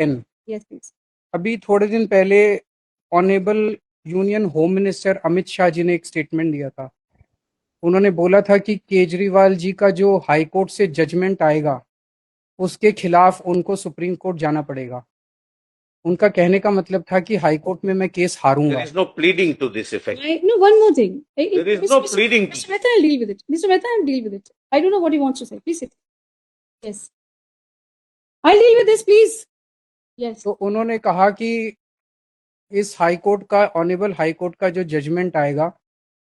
10. Yes, please. अभी थोड़े दिन पहले honourable union home minister Amit Shah ji ने एक स्टेटमेंट दिया था. उन्होंने बोला था कि केजरीवाल जी का जो हाई कोर्ट से जजमेंट आएगा उसके खिलाफ उनको सुप्रीम कोर्ट जाना पड़ेगा. उनका कहने का मतलब था कि हाई कोर्ट में मैं case There हारूंगा. is no pleading to this effect. No, one more thing. There is no pleading. Mr. Mehta, I'll deal with it. Mr. Mehta, I'll deal with it. I don't know what he wants to say. Please sit. Yes. I'll deal with this, please. Yes. तो उन्होंने कहा कि इस high court का honourable high court का जो judgement आएगा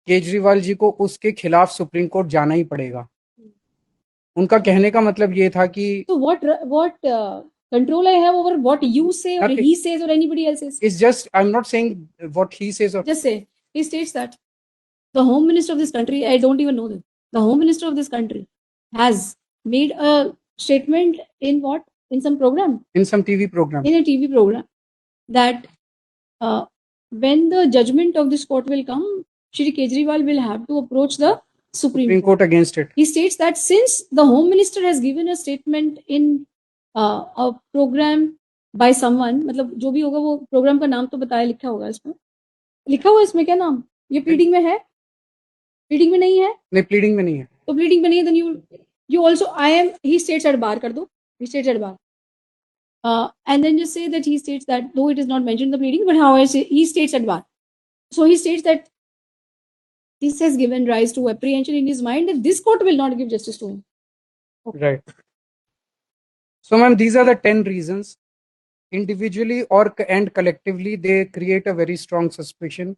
केजरीवाल जी को उसके खिलाफ सुप्रीम कोर्ट जाना ही पड़ेगा. उनका कहने का मतलब ये था कि So what control I have over what you say or Nothing. he says or anybody else says? it's just I'm not saying what he says or Just say. He states that the home minister of this country, I don't even know them. The home minister of this country has made a statement in what? In some program, in some TV program. in a TV program, that when the judgment of this court will come, Shri Kejriwal will have to approach the Supreme Supreme Court against it. He states that since the Home Minister has given a statement in a program by someone, मतलब जो भी होगा वो programme का नाम तो बताया, लिखा होगा इसमें, लिखा हुआ इसमें क्या नाम? ये प्लीडिंग में है? प्लीडिंग में नहीं है? नहीं, प्लीडिंग में नहीं है. तो प्लीडिंग में नहीं है, then you also he states at bar कर दो, he states at bar. And then just say that he states that though it is not mentioned in the pleading, but how I say he states at bar. So he states that this has given rise to apprehension in his mind that this court will not give justice to him. Okay. Right. So, ma'am, these are the 10 reasons. Individually and collectively, they create a very strong suspicion